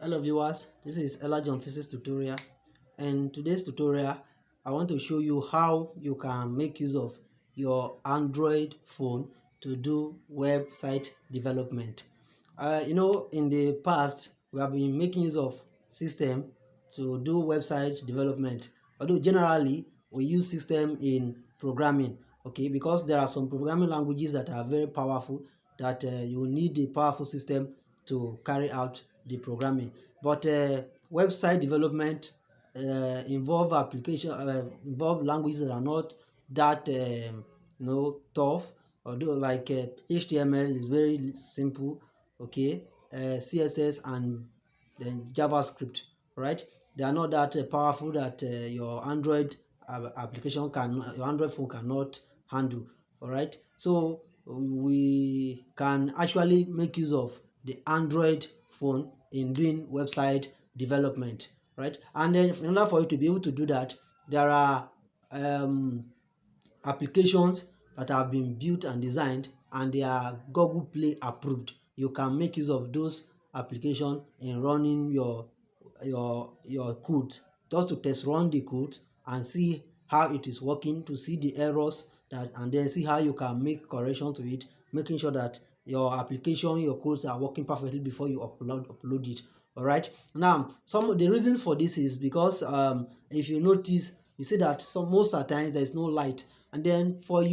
Hello viewers, this is Elijah on Physics tutorial, and today's tutorial I want to show you how you can make use of your Android phone to do website development. In the past we have been making use of system to do website development, although generally we use system in programming, okay, because there are some programming languages that are very powerful that you need a powerful system to carry out the programming. But website development involve languages that are not that tough. Although like HTML is very simple, okay, CSS and then JavaScript, right? They are not that powerful that your Android your Android phone cannot handle. All right, so we can actually make use of the Android phone in doing website development, right? And then in order for you to be able to do that, there are applications that have been built and designed and they are Google Play approved. You can make use of those applications in running your code, just to test run the code and see how it is working, to see the errors that, and then see how you can make correction to it, making sure that your application, your codes are working perfectly before you upload it. All right, now some of the reason for this is because if you notice, you see that most of the times there is no light, and then for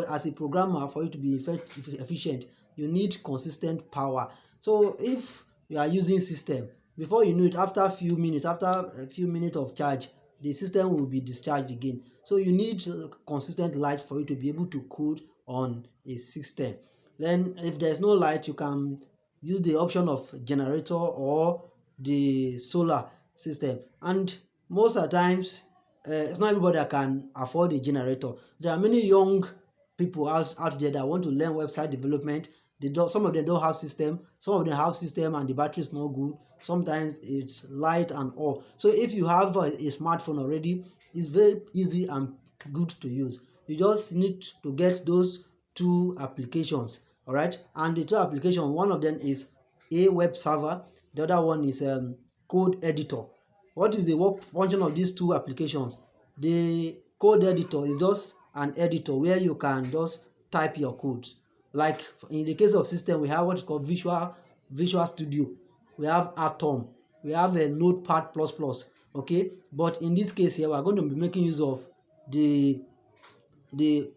as a programmer, for you to be efficient, you need consistent power. So if you are using system, before you know it, after a few minutes of charge, the system will be discharged again. So you need consistent light for you to be able to code on a system. Then if there's no light, you can use the option of generator or the solar system. And most of the times it's not everybody that can afford a generator. There are many young people out there that want to learn website development. Some of them don't have system, some of them have system and the battery is not good, sometimes it's light and all. So if you have a smartphone already, it's very easy and good to use. You just need to get those two applications, all right? And the two applications, one of them is Awebserver, the other one is code editor. What is the work function of these two applications? The code editor is just an editor where you can just type your codes. Like in the case of system, we have what is called Visual Studio, we have Atom, we have a Notepad++, okay? But in this case here, we are going to be making use of the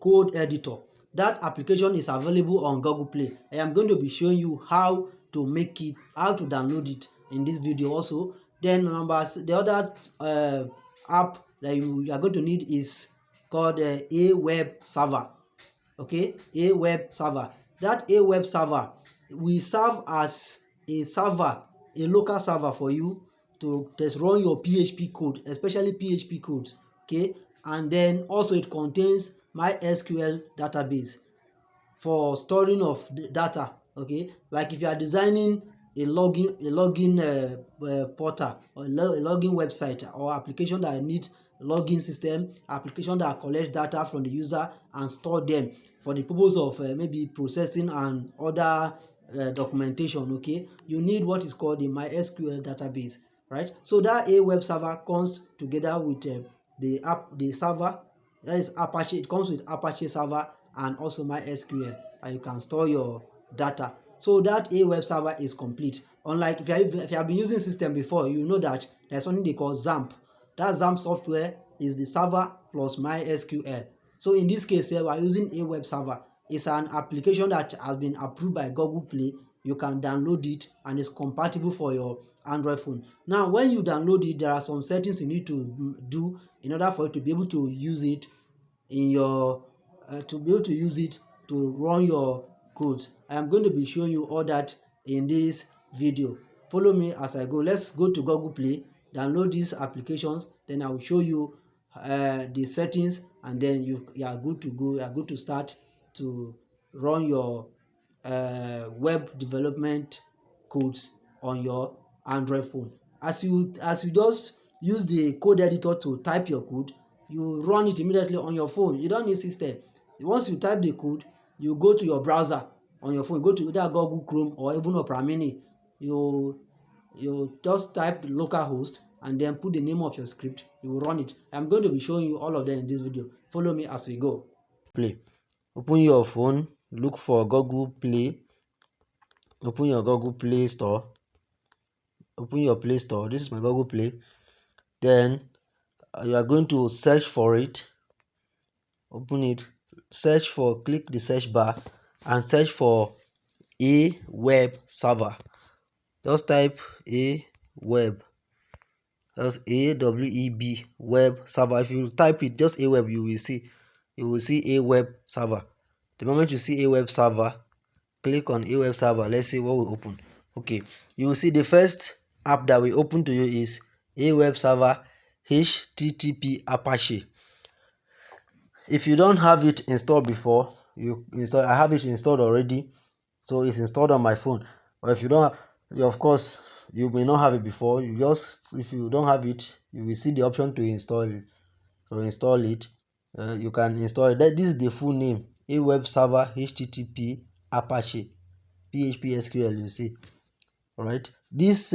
code editor. That application is available on Google Play. I am going to be showing you how to make it, how to download it in this video also. Then the other app that you are going to need is called Awebserver. Okay, Awebserver. That Awebserver will serve as a server, a local server for you to just run your PHP code, especially PHP codes. Okay, and then also it contains MySQL database for storing of the data. Okay, like if you are designing a login portal or a login website or application that needs login system, application that collects data from the user and store them for the purpose of maybe processing and other documentation, okay, you need what is called the MySQL database, right? So that Awebserver comes together with the server, that is Apache. It comes with Apache server and also MySQL, and you can store your data. So that Awebserver is complete. Unlike if you have been using system before, you know that there's something they call XAMPP. That XAMPP software is the server plus MySQL. So in this case here, we are using Awebserver. It's an application that has been approved by Google Play. You can download it and it's compatible for your Android phone. Now when you download it, there are some settings you need to do in order for you to be able to use it in your to run your codes. I am going to be showing you all that in this video. Follow me as I go. Let's go to Google Play, download these applications, then I will show you the settings, and then you are good to go. You are good to start to run your web development codes on your Android phone. As you just use the code editor to type your code, you run it immediately on your phone. You don't need system. Once you type the code, you go to your browser on your phone, go to either Google Chrome or even Opera Mini. You You just type localhost and then put the name of your script. You will run it. I'm going to be showing you all of them in this video. Follow me as we go. Play. Open your phone, look for Google Play. Open your Google Play Store. Open your Play Store. This is my Google Play. Then you are going to search for it. Open it. Search for, click the search bar and search for Awebserver. Just type Aweb. That's AWEB web server. If you type it just Aweb, you will see Awebserver. The moment you see Awebserver, click on Awebserver. Let's see what will open. Okay, you will see the first app that will open to you is Awebserver HTTP Apache. If you don't have it installed before, you install. I have it installed already, so it's installed on my phone. But if you don't have, of course you may not have it before. You just, if you don't have it, you will see the option to install it. You can install it. This is the full name: Awebserver HTTP Apache PHP SQL. You see, all right. This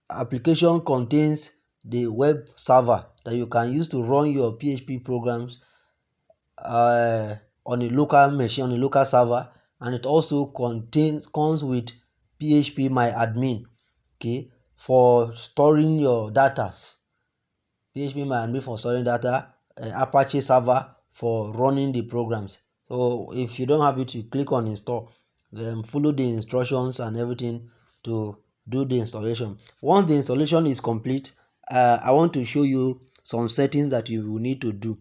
application contains the web server that you can use to run your PHP programs on a local machine, on a local server, and it also comes with phpMyAdmin, okay, for storing your data. phpMyAdmin for storing data, Apache server for running the programs. So if you don't have it, you click on install, then follow the instructions and everything to do the installation. Once the installation is complete, I want to show you some settings that you will need to do.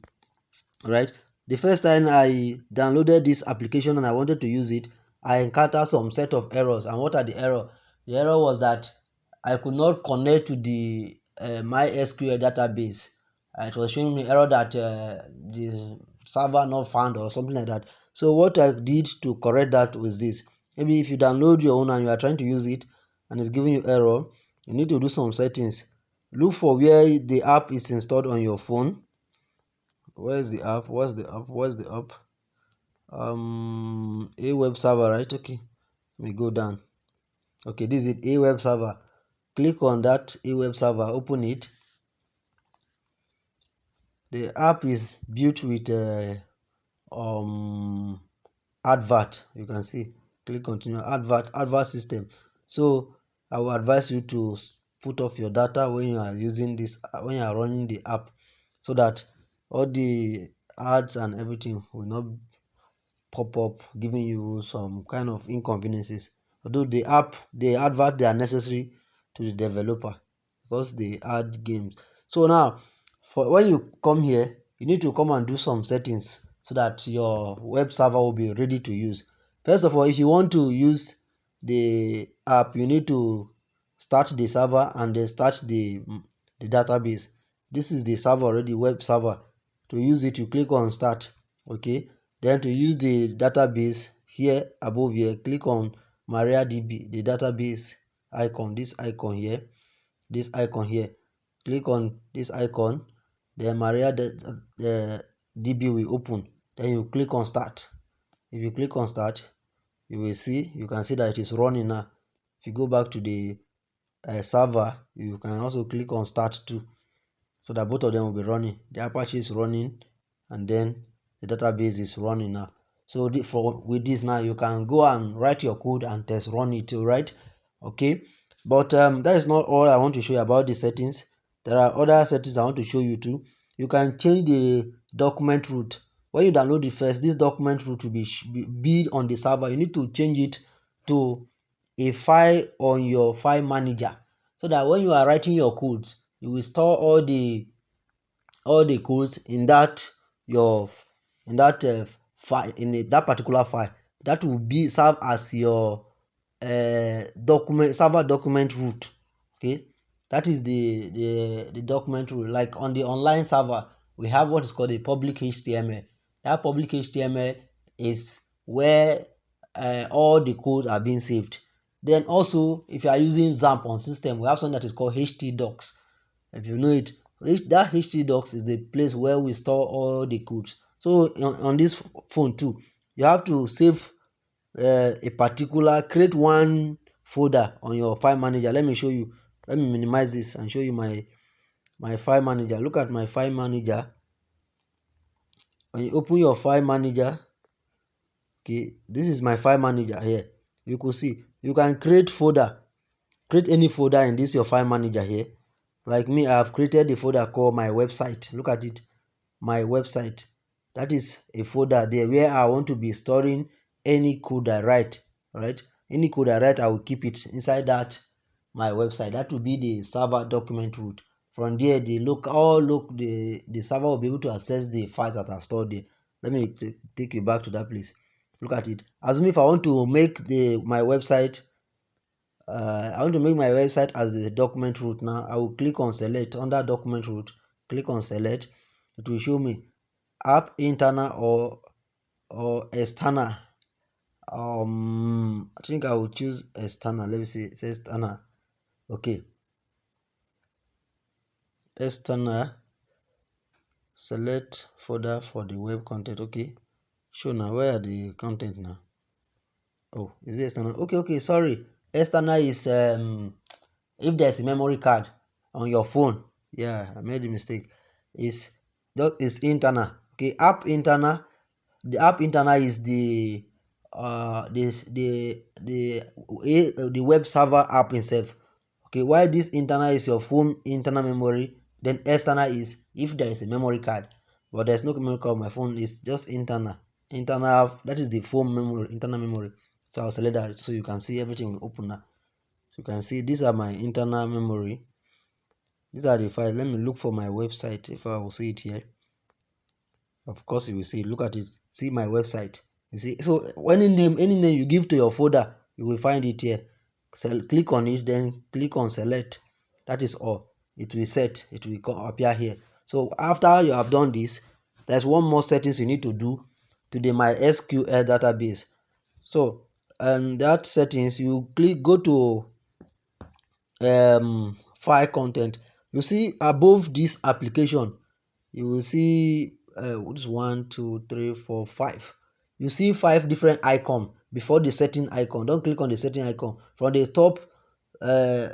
Right, the first time I downloaded this application and I wanted to use it, I encountered some set of errors. And what are the error? The error was that I could not connect to the MySQL database. It was showing me error that the server not found or something like that. So what I did to correct that was this: maybe if you download your own and you are trying to use it and it's giving you error, you need to do some settings. Look for where the app is installed on your phone. Where's the app? Where's the app? Awebserver, right? Okay, let me go down. Okay, this is it, Awebserver. Click on that Awebserver, open it. The app is built with advert. You can see, click continue, advert system. So I will advise you to put off your data when you are using this, when you are running the app, so that all the ads and everything will not pop up giving you some kind of inconveniences. Although the advert, they are necessary to the developer because they add games. So now, for when you come here, you need to come and do some settings so that your web server will be ready to use. First of all, if you want to use the app, you need to start the server and then start the database. This is the server already, web server. To use it, you click on start. Okay, then to use the database, here above here, click on MariaDB, the database icon, this icon here, click on this icon, then MariaDB will open. Then you click on start. If you click on start, you can see that it is running now. If you go back to the server, you can also click on start too, so that both of them will be running. The Apache is running and then the database is running now. So with this now, you can go and write your code and test run it too, right? Okay, but that is not all I want to show you about the settings. There are other settings I want to show you too. You can change the document root. When you download it first, this document root will be on the server. You need to change it to a file on your file manager, so that when you are writing your codes, you will store all the codes in that file, that particular file. That will serve as your server document root. Okay, that is the document root. Like on the online server, we have what is called a public HTML. That public HTML is where all the codes are being saved. Then also, if you are using XAMPP on system, we have something that is called htdocs. If you know it, that htdocs is the place where we store all the codes. So on this phone too, you have to save create one folder on your file manager. Let me show you. Let me minimize this and show you my file manager. Look at my file manager. When you open your file manager, okay, this is my file manager here. You could see you can create any folder in this your file manager here. Like me, I have created a folder called my website. Look at it, my website. That is a folder there where I want to be storing any code I write. Right, any code I write, I will keep it inside that my website. That will be the server document root. From there, the server will be able to access the files that are stored there. Let me take you back to that place. Look at it. Assume if I want to make my website as the document root. Now I will click on select. Under document root, click on select. It will show me app internal or external. I think I will choose external. Let me see. It says external. Okay, external. Select folder for the web content. Okay, show now. Where are the content now? Oh, is it external? Okay, sorry. External is if there's a memory card on your phone. Yeah, I made a mistake. Is internal. Okay, app internal. The app internal is the web server app itself. Okay, while this internal is your phone internal memory, then external is if there is a memory card, but there's no memory card on my phone. It's just internal. That is the phone memory, internal memory. So I'll select that so you can see everything will open now. So you can see these are my internal memory. These are the files. Let me look for my website if I will see it here. Of course you will see. Look at it. See my website. You see. So any name you give to your folder, you will find it here. Click on it, then click on select. That is all. It will set. It will appear here. So after you have done this, there's one more settings you need to do to the MySQL database. So that settings, you go to file content. You see above this application, you will see what is 1 2 3 4 5. You see 5 different icons before the setting icon. Don't click on the setting icon. From the top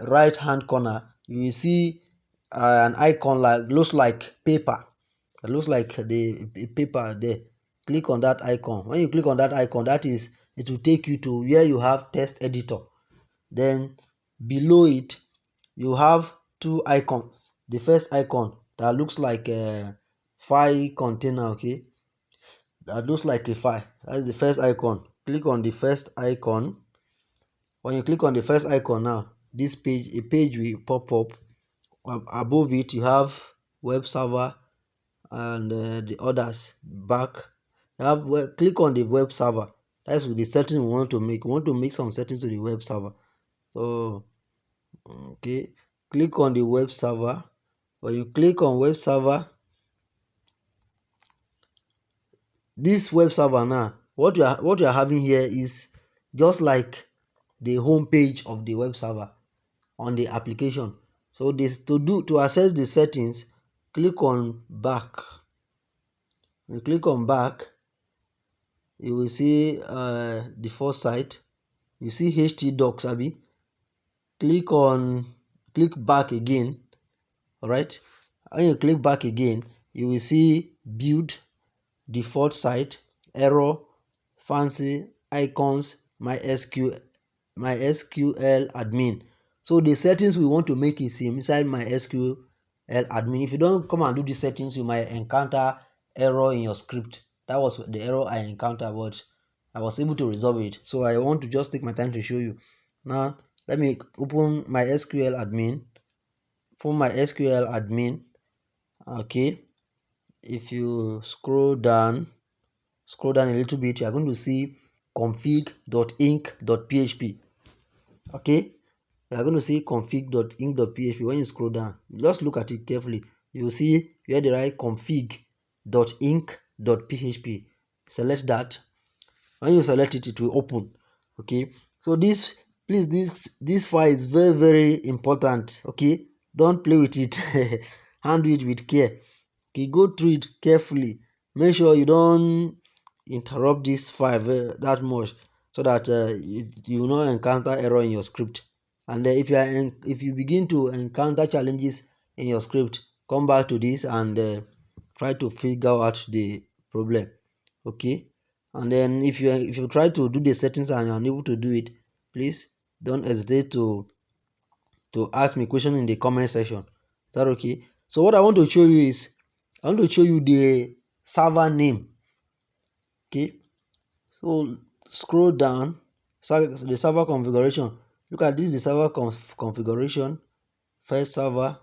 right hand corner, you will see an icon looks like paper. It looks like the paper there. Click on that icon. When you click on that icon, it will take you to where you have text editor. Then below it, you have 2 icons. The first icon that looks like a file container. Okay, that looks like a file. That is the first icon. Click on the first icon. When you click on the first icon now, a page will pop up. Above it, you have web server and the others back. Click on the web server. That's with the settings we want to make. We want to make some settings to the web server. So okay, click on the web server. When you click on web server, this web server now, what you are having here is just like the home page of the web server on the application. So this to access the settings, click on back. When you click on back, you will see the first site. You see htdocs abi. Click back again. All right, when you click back again, you will see build, default site, error, fancy, icons, MySQL admin. So the settings we want to make is inside MySQL admin. If you don't come and do these settings, you might encounter error in your script. That was the error I encountered, but I was able to resolve it. So I want to just take my time to show you. Now let me open MySQL admin. From MySQL admin, okay, if you scroll down a little bit, you are going to see config.inc.php. okay, you are going to see config.inc.php. When you scroll down, just look at it carefully. You will see where they write config.inc.php. Select that. When you select it, it will open. Okay, so this file is very, very important. Okay, don't play with it. Handle it with care. Okay, go through it carefully. Make sure you don't interrupt this file that much, so that you will not encounter error in your script. And if you begin to encounter challenges in your script, come back to this and try to figure out the problem. Okay, and then if you try to do the settings and you're unable to do it, please don't hesitate to ask me question in the comment section. Is that okay? So what I want to show you is I want to show you the server name. Okay, so scroll down, the server configuration. Look at this, the server configuration. First server.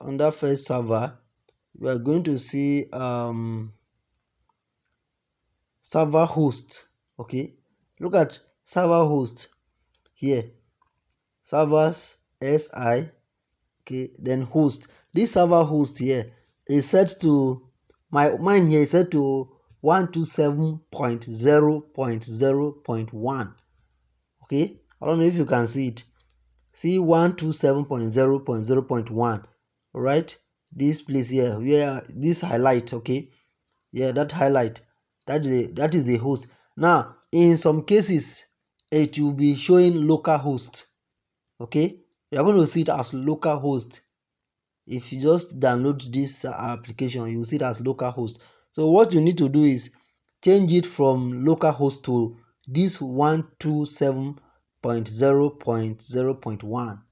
Under first server, we are going to see server host. Okay, look at server host here, servers si. Okay, then host. This server host here is set to mine here is set to 127.0.0.1. okay, I don't know if you can see it. See 127.0.0.1. all right, this place here where this highlight. Okay, yeah, that highlight, that is the host. Now in some cases it will be showing local host. Okay, you are going to see it as local host. If you just download this application, you will see it as local host. So what you need to do is change it from local host to this 127.0.0.1.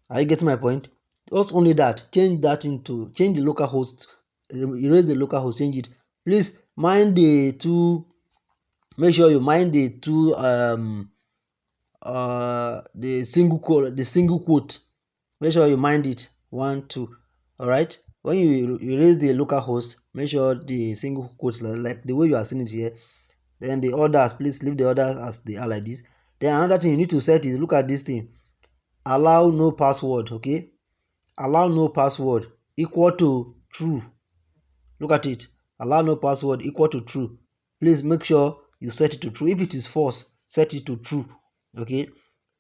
Are you getting my point? Just only that. Change the local host, erase the local host, change it. Please mind the two. Make sure you mind the two the single quote. Make sure you mind it. 1 2. All right, when you erase the local host, make sure the single quotes like the way you are seeing it here. Then the others, please leave the others as they are like this. Then another thing you need to set is, look at this thing, allow no password. Okay, allow no password equal to true. Look at it, allow no password equal to true. Please make sure you set it to true. If it is false, set it to true. Okay,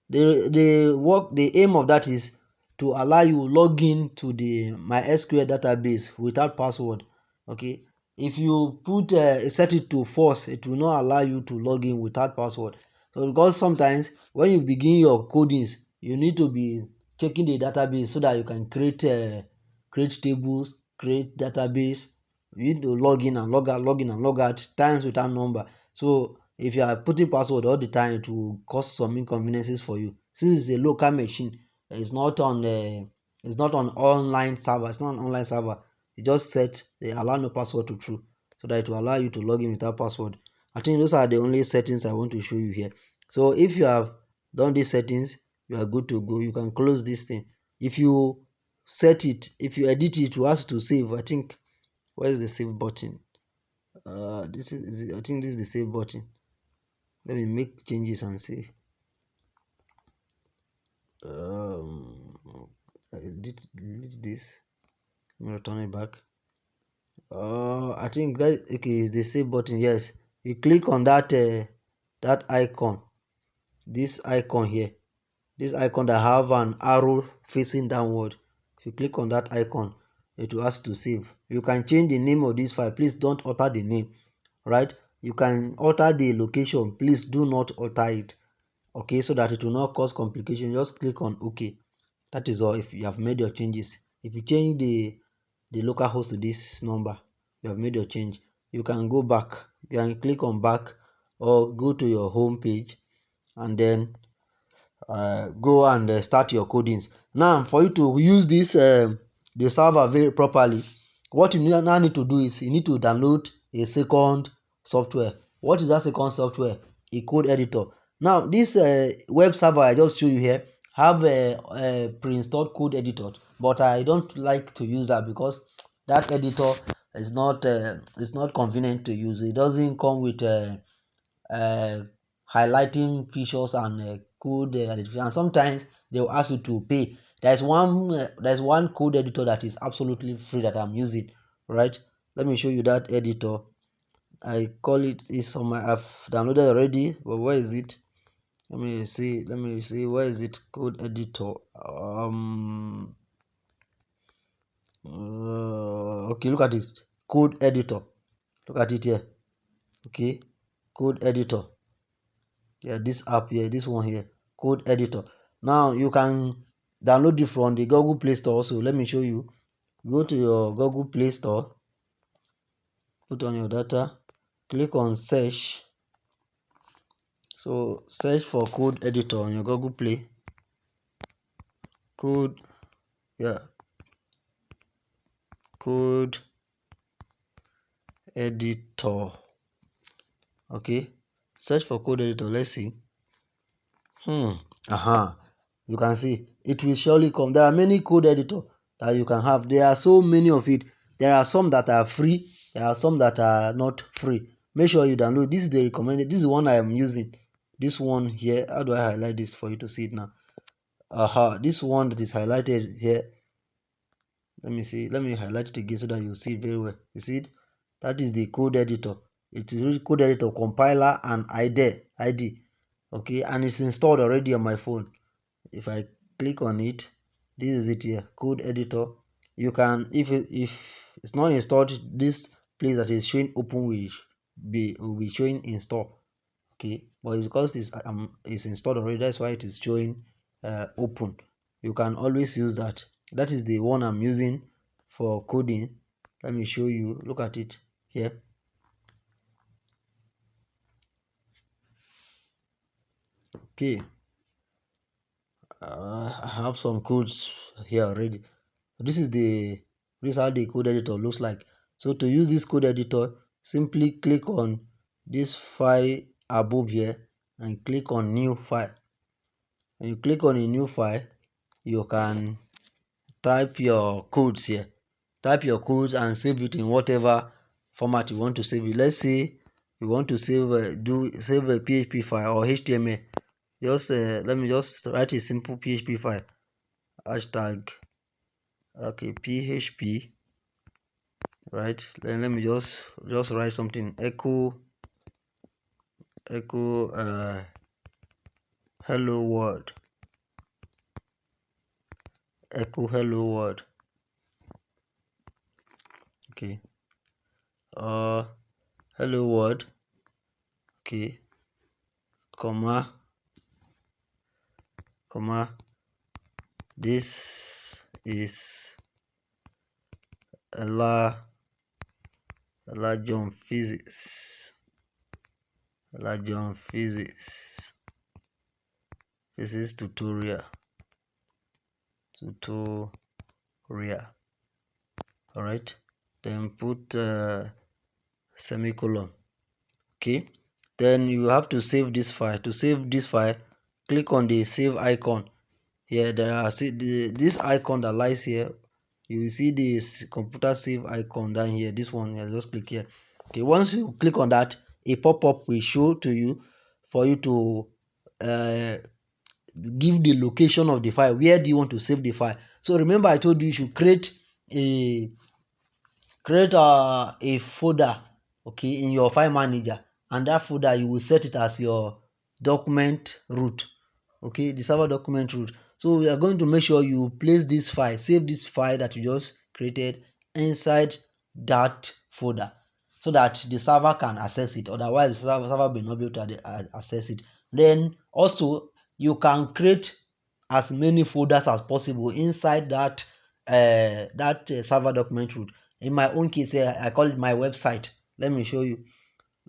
the aim of that is to allow you log in to the MySQL database without password. Okay, if you put set it to false, it will not allow you to log in without password. So because sometimes when you begin your codings, you need to be checking the database so that you can create tables, create database. You need to log in and log out, log in and log out times without number. So if you are putting password all the time, it will cause some inconveniences for you. Since it's a local machine, it's not on online server. It's not an online server. You just set the allow no password to true so that it will allow you to log in without password. I think those are the only settings I want to show you here. So if you have done these settings, you are good to go. You can close this thing. If you if you edit it, to ask to save. I think, where is the save button? This is, I think this is the save button. Let me make changes and see. I delete this. Let me return it back. I think that okay is the save button. Yes, you click on that icon, this icon here, this icon that have an arrow facing downward. If you click on that icon, it will ask to save. You can change the name of this file. Please don't alter the name. Right, you can alter the location. Please do not alter it. Okay, so that it will not cause complication. Just click on OK. That is all. If you have made your changes, if you change the local host to this number, you have made your change. You can go back. You can click on back or go to your home page and then go and start your codings. Now for you to use this the server very properly, what you now need to do is you need to download a second software. What is that second software? A code editor. Now this web server I just showed you here have a pre-installed code editor, but I don't like to use that because that editor is not convenient to use. It doesn't come with uh, highlighting features and code identification, and sometimes they will ask you to pay. There's one code editor that is absolutely free that I'm using. Right, let me show you that editor. I call it, is on my, I've downloaded already, but where is it? Let me see where is it? Code editor. Okay, look at it, code editor. Look at it here. Okay, code editor. Yeah, this app here, this one here, code editor. Now you can download it from the Google Play Store also. Let me show you. Go to your Google Play Store, put on your data, click on search. So search for code editor on your Google Play. Code, yeah, code editor. Okay, search for code editor. Let's see. You can see it will surely come. There are many code editor that you can have. There are so many of it. There are some that are free, there are some that are not free. Make sure you download. This is the recommended. This is the one I am using. This one here. How do I highlight this for you to see it now? This one that is highlighted here. Let me see. Let me highlight it again so that you see it very well. You see it? That is the code editor. It is really code editor, compiler, and ID. Okay, and it's installed already on my phone. If I click on it, this is it here, code editor. You can, if it's not installed, this place that is showing open will be showing install. Okay, but because it's installed already, that's why it is showing open. You can always use that. That is the one I'm using for coding. Let me show you. Look at it here. Okay, I have some codes here already. This is how the code editor looks like. So to use this code editor, simply click on this file above here and click on new file. When you click on a new file, you can type your codes here. Type your codes and save it in whatever format you want to save it. Let's say you want to save a PHP file or HTML. Just let me just write a simple PHP file. Hashtag okay, PHP, right? Then let me just write something. Echo hello world. Echo hello world. Okay. Hello world. Okay. Comma. This is Ella John Physics. Physics tutorial. Alright. Then put semicolon. Okay. Then you have to save this file. To save this file, click on the save icon. Here there are this icon that lies here. You will see this computer save icon down here. This one here, just click here. Okay, once you click on that, a pop-up will show to you for you to give the location of the file. Where do you want to save the file? So remember I told you should create a folder, okay, in your file manager, and that folder you will set it as your document root, okay, the server document root. So we are going to make sure you place this file, save this file that you just created inside that folder so that the server can access it. Otherwise the server may not be able to access it. Then also you can create as many folders as possible inside that server document root. In my own case here, I call it my website. Let me show you.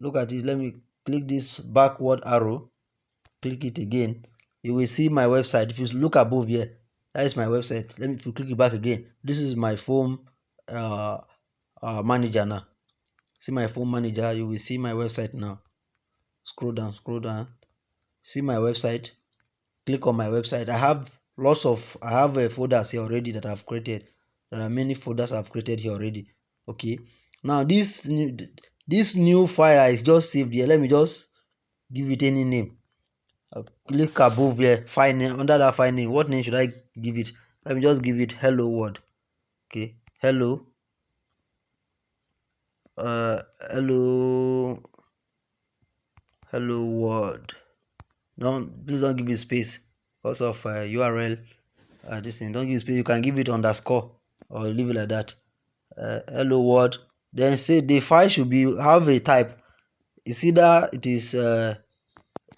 Look at it. Let me click this backward arrow, click it again. You will see my website. If you look above here, that is my website. If you click it back again, this is my phone manager now. See my phone manager. You will see my website now. Scroll down, see my website. Click on my website. I have folders here already that I've created. There are many folders I've created here already. Okay, now this new file is just saved here. Let me just give it any name. I'll click above here, file name. Under that file name, what name should I give it? Let me just give it hello world. Okay, hello world. Please don't give it space because of URL. This thing, don't give space. You can give it underscore or leave it like that. Hello world. Then say the file should have a type. It's either it is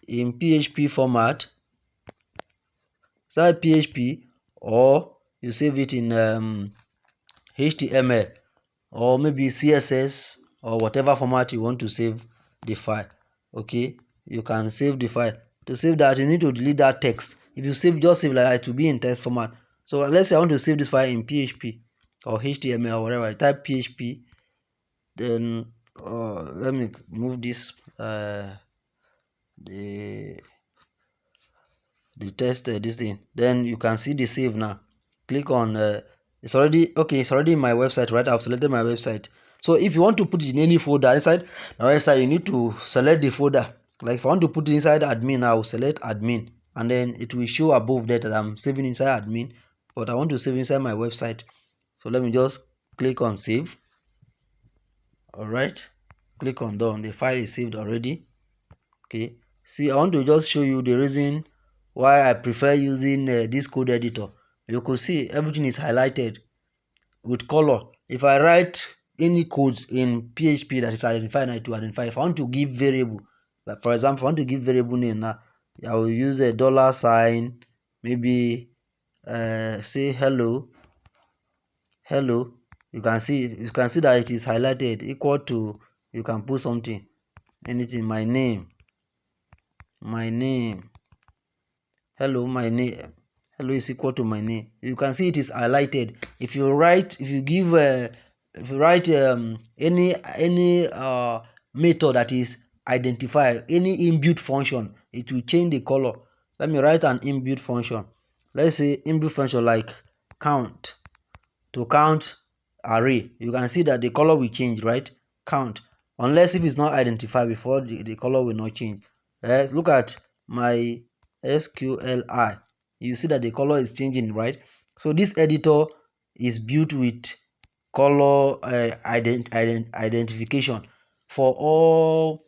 in PHP format, inside PHP, or you save it in HTML or maybe CSS or whatever format you want to save the file. Okay, you can save the file. To save that, you need to delete that text. If you save, just save like that, it will be in text format. So let's say I want to save this file in PHP or HTML or whatever. I type PHP, then let me move this the test this thing. Then you can see the save now. Click on it's already okay. It's already in my website, right? I've selected my website. So if you want to put it in any folder inside my website, you need to select the folder. Like if I want to put it inside admin, I will select admin, and then it will show above there that I'm saving inside admin, but I want to save inside my website. So let me just click on save. All right, click on done. The file is saved already. Okay, see, I want to just show you the reason why I prefer using this code editor. You could see everything is highlighted with color. If I write any codes in PHP that is identified, I to identify. If I want to give variable, like for example, if I want to give variable name now, I will use a dollar sign, maybe say hello. You can see that it is highlighted equal to, you can put something, anything, my name, hello, my name, hello is equal to my name. You can see it is highlighted. If you write any method that is identified, any inbuilt function, it will change the color. Let me write an inbuilt function. Let's say inbuilt function like count, to count array. You can see that the color will change, right? Count, unless if it's not identified before, the color will not change. Let's look at my SQLi. You see that the color is changing, right? So this editor is built with color identification for all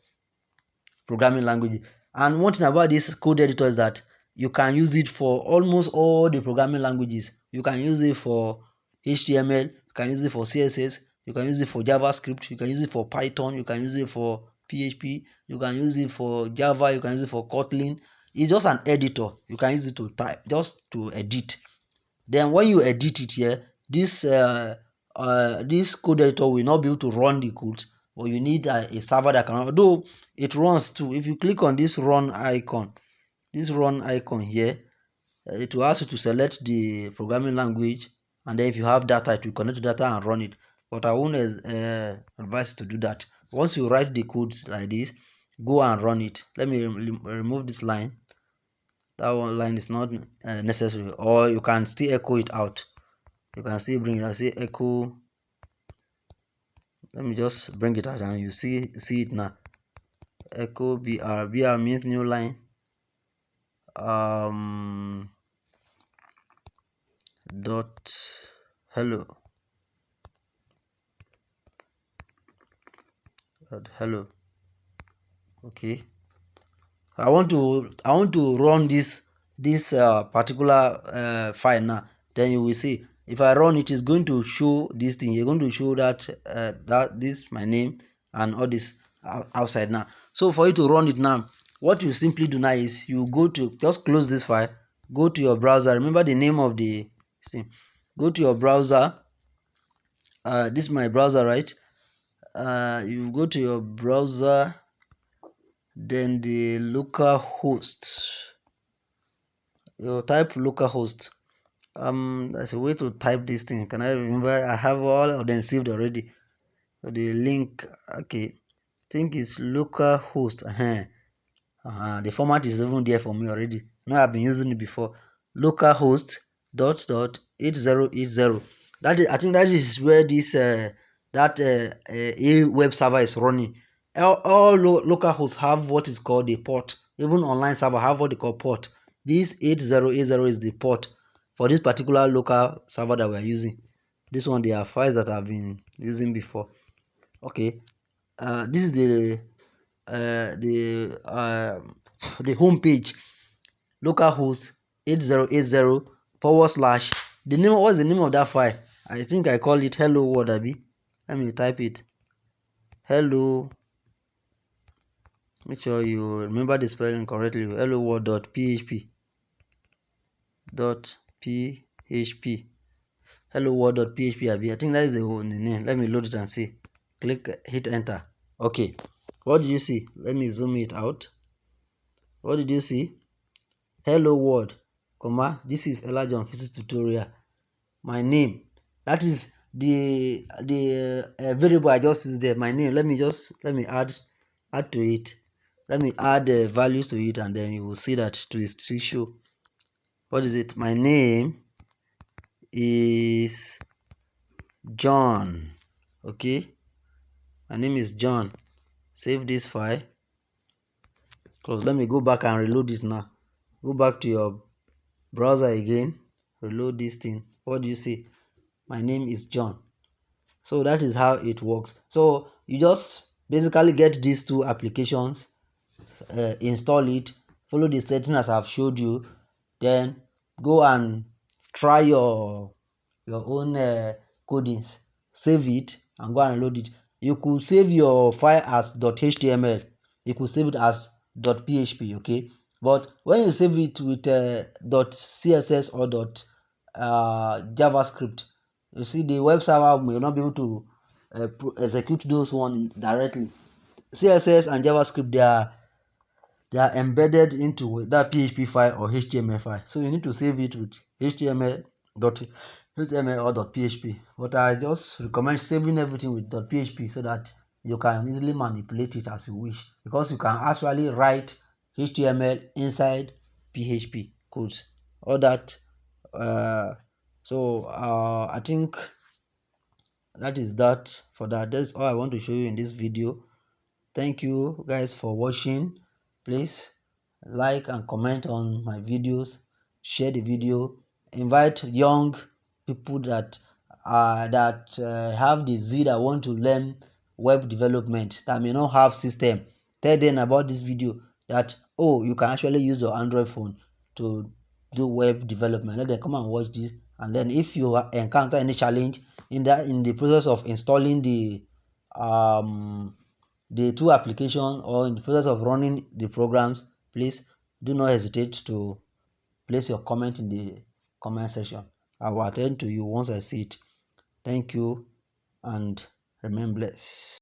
programming languages. And one thing about this code editor is that you can use it for almost all the programming languages. You can use it for HTML, you can use it for CSS, you can use it for JavaScript, you can use it for Python, you can use it for PHP, you can use it for Java, you can use it for Kotlin. It's just an editor. You can use it to type, just to edit. Then when you edit it here, this code editor will not be able to run the codes, but you need a server that can run. Though it runs too. If you click on this run icon here, it will ask you to select the programming language, and then if you have data, it will connect to data and run it. But I won't advise to do that. Once you write the codes like this, go and run it. Let me remove this line. That one line is not necessary, or you can still echo it out. You can still bring it out. Say echo. Let me just bring it out, and you see it now. Echo br means new line. Dot hello. Hello. Okay, I want to run this particular file now. Then you will see, if I run it, is going to show this thing. You're going to show that this my name and all this outside now. So for you to run it now, what you simply do now is you go to, just close this file, go to your browser. Remember the name of the thing. Go to your browser. This is my browser, right? You go to your browser, then the localhost. You type localhost. There's a way to type this thing. Can I remember? I have all of them saved already. So the link, okay, I think it's localhost. The format is even there for me already. Now I've been using it before. Localhost dot 8080. That is, I think that is where this a web server is running. All local hosts have what is called a port. Even online server have what they call port. This 8080 is the port for this particular local server that we are using. This one, they are files that I've been using before. Okay, this is the home page. Localhost 8080 / the name. What's the name of that file? I think I call it hello world. Let me type it. Hello Make sure you remember the spelling correctly. Hello world dot php dot php. Hello world dot php. I think that is the name. Let me load it and see. Hit enter. Okay. What did you see? Let me zoom it out. What did you see? Hello world, comma, this is Elijah on physics tutorial. My name, that is the variable I just used there. My name. Let me add to it. Let me add values to it, and then you will see that to still show. What is it? My name is John. Okay, my name is John. Save this file. Close. Let me go back and reload it now. Go back to your browser again. Reload this thing. What do you see? My name is John. So that is how it works. So you just basically get these two applications, install it, follow the settings as I've showed you, then go and try your own codings, save it and go and load it. You could save your file as .html, you could save it as .php, okay, but when you save it with .css or JavaScript, you see the web server may not be able to execute those one directly. CSS and JavaScript, they are embedded into that PHP file or HTML file, so you need to save it with HTML or .php. But I just recommend saving everything with .php so that you can easily manipulate it as you wish, because you can actually write HTML inside PHP codes. All that. I think that is that for that. That's all I want to show you in this video. Thank you guys for watching. Please like and comment on my videos, share the video, invite young people that have the zeal that want to learn web development, that may not have system. Tell them about this video, that you can actually use your Android phone to do web development. Let them come and watch this, and then if you encounter any challenge in the process of installing the two applications, or in the process of running the programs, please do not hesitate to place your comment in the comment section. I will attend to you once I see it. Thank you and remain blessed.